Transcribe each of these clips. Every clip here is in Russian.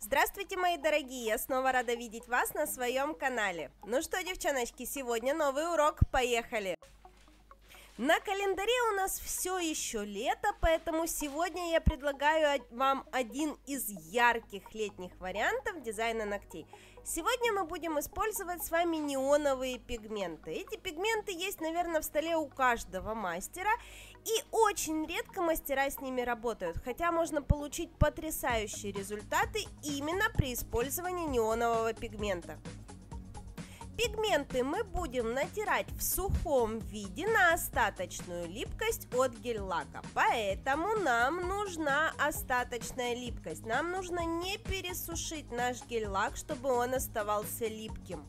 Здравствуйте, мои дорогие! Я снова рада видеть вас на своем канале. Ну что, девчоночки, сегодня новый урок, поехали! На календаре у нас все еще лето, поэтому сегодня я предлагаю вам один из ярких летних вариантов дизайна ногтей. Сегодня мы будем использовать с вами неоновые пигменты. Эти пигменты есть, наверное, в столе у каждого мастера, и очень редко мастера с ними работают, хотя можно получить потрясающие результаты именно при использовании неонового пигмента. Пигменты мы будем натирать в сухом виде на остаточную липкость от гель-лака, поэтому нам нужна остаточная липкость. Нам нужно не пересушить наш гель-лак, чтобы он оставался липким.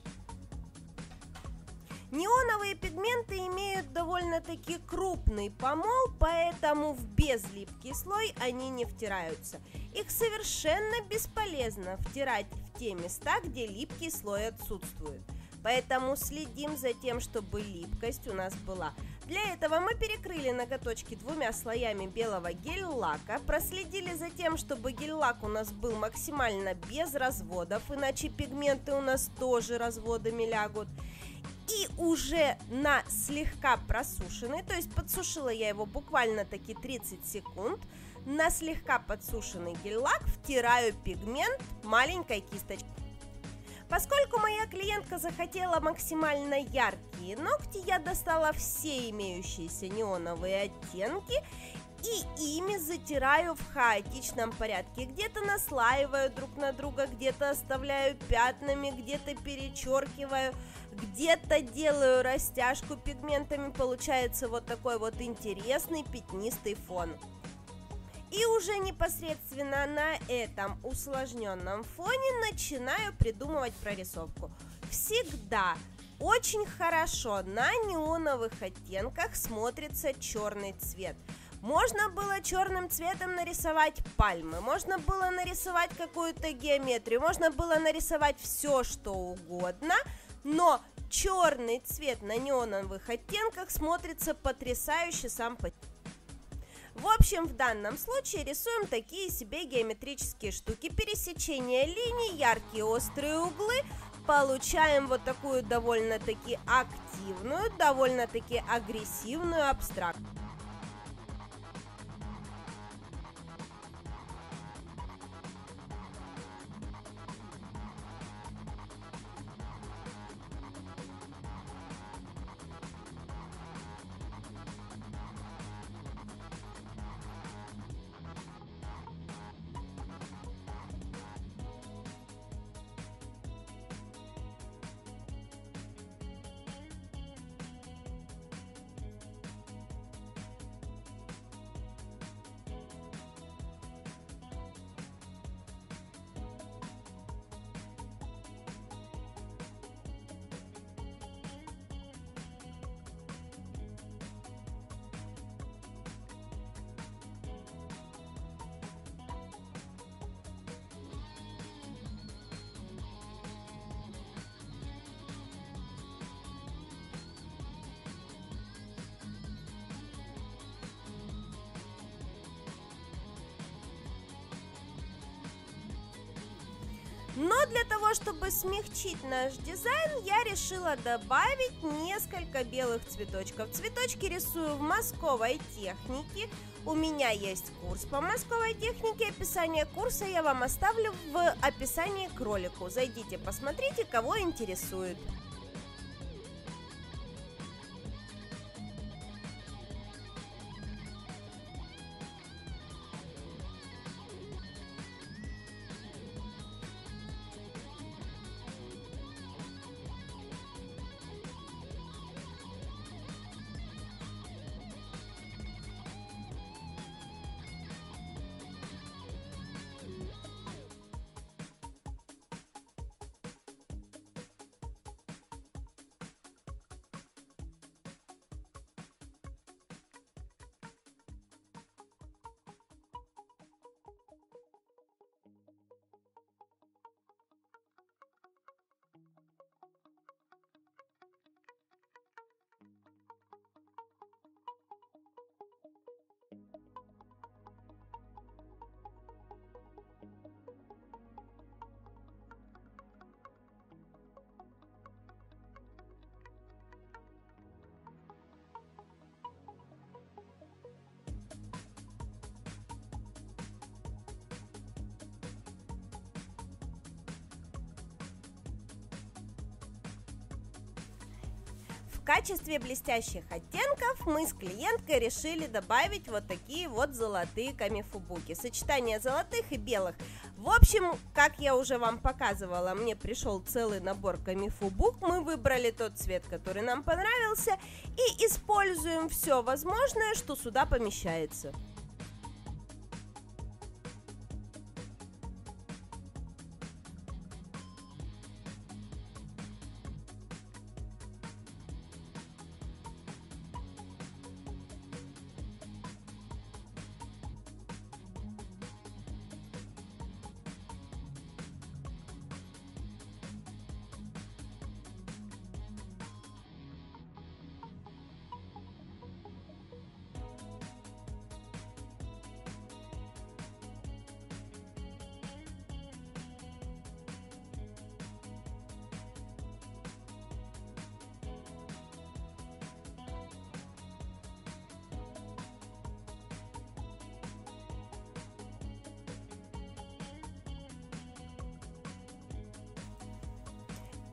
Неоновые пигменты имеют довольно-таки крупный помол, поэтому в безлипкий слой они не втираются. Их совершенно бесполезно втирать в те места, где липкий слой отсутствует. Поэтому следим за тем, чтобы липкость у нас была. Для этого мы перекрыли ноготочки двумя слоями белого гель-лака, проследили за тем, чтобы гель-лак у нас был максимально без разводов, иначе пигменты у нас тоже разводами лягут. И уже на слегка просушенный, то есть подсушила я его буквально-таки 30 секунд, на слегка подсушенный гель-лак втираю пигмент маленькой кисточкой. Поскольку моя клиентка захотела максимально яркие ногти, я достала все имеющиеся неоновые оттенки и ими затираю в хаотичном порядке. Где-то наслаиваю друг на друга, где-то оставляю пятнами, где-то перечеркиваю, где-то делаю растяжку пигментами. Получается вот такой вот интересный пятнистый фон. И уже непосредственно на этом усложненном фоне начинаю придумывать прорисовку. Всегда очень хорошо на неоновых оттенках смотрится черный цвет. Можно было черным цветом нарисовать пальмы, можно было нарисовать какую-то геометрию, можно было нарисовать все, что угодно, но черный цвет на неоновых оттенках смотрится потрясающе сам по себе. В общем, в данном случае рисуем такие себе геометрические штуки. Пересечение линий, яркие острые углы. Получаем вот такую довольно-таки активную, довольно-таки агрессивную абстракцию. Но для того, чтобы смягчить наш дизайн, я решила добавить несколько белых цветочков. Цветочки рисую в мазковой технике. У меня есть курс по мазковой технике. Описание курса я вам оставлю в описании к ролику. Зайдите, посмотрите, кого интересует. качестве блестящих оттенков мы с клиенткой решили добавить вот такие вот золотые камифубуки. Сочетание золотых и белых. В общем, как я уже вам показывала, мне пришел целый набор камифубук. Мы выбрали тот цвет, который нам понравился, и используем все возможное, что сюда помещается.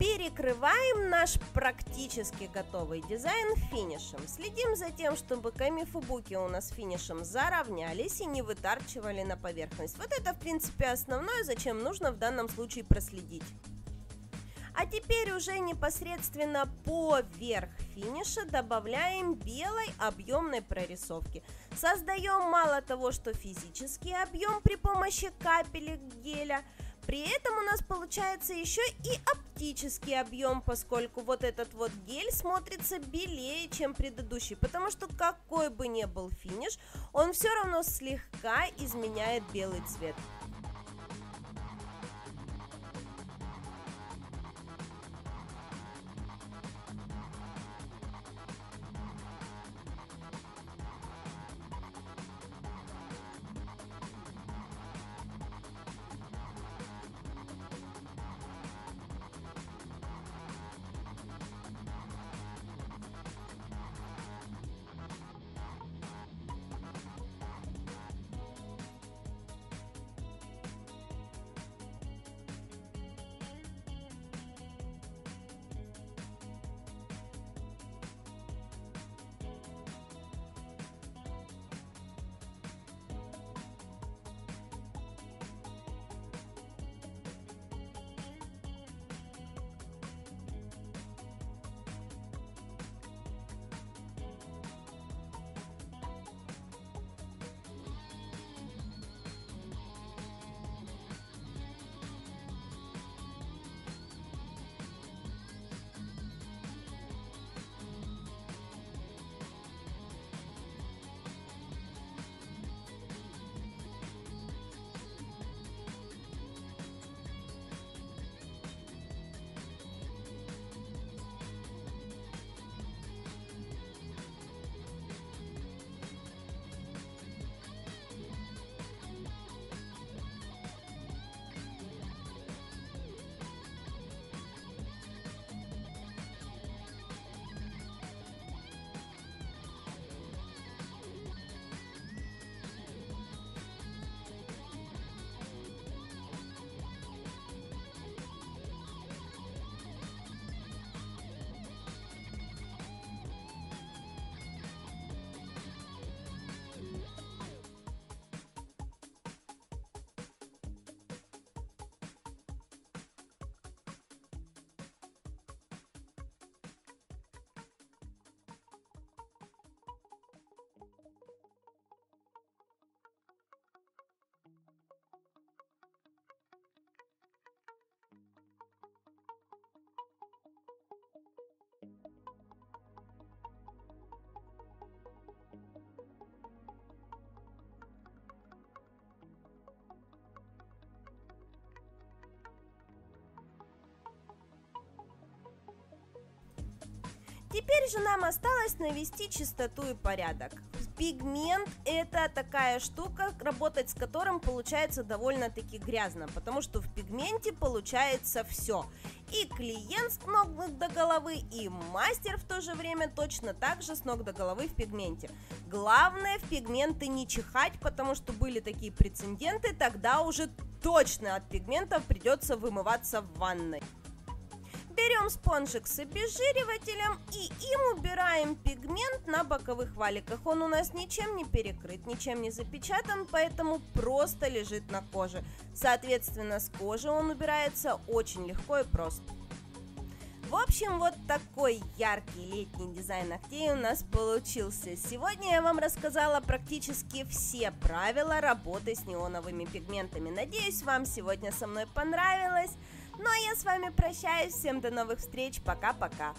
Перекрываем наш практически готовый дизайн финишем. Следим за тем, чтобы камифубуки у нас финишем заровнялись и не вытарчивали на поверхность. Вот это, в принципе, основное, зачем нужно в данном случае проследить. А теперь уже непосредственно поверх финиша добавляем белой объемной прорисовки. Создаем мало того, что физический объем при помощи капелек геля, при этом у нас получается еще и оптический объем, поскольку вот этот вот гель смотрится белее, чем предыдущий, потому что какой бы ни был финиш, он все равно слегка изменяет белый цвет. Теперь же нам осталось навести чистоту и порядок. Пигмент – это такая штука, работать с которым получается довольно-таки грязно, потому что в пигменте получается все. И клиент с ног до головы, и мастер в то же время точно так же с ног до головы в пигменте. Главное в пигменты не чихать, потому что были такие прецеденты, тогда уже точно от пигментов придется вымываться в ванной. Берем спонжик с обезжиривателем и им убираем пигмент на боковых валиках. Он у нас ничем не перекрыт, ничем не запечатан, поэтому просто лежит на коже. Соответственно, с кожи он убирается очень легко и просто. В общем, вот такой яркий летний дизайн ногтей у нас получился. Сегодня я вам рассказала практически все правила работы с неоновыми пигментами. Надеюсь, вам сегодня со мной понравилось. Ну а я с вами прощаюсь. Всем до новых встреч. Пока-пока.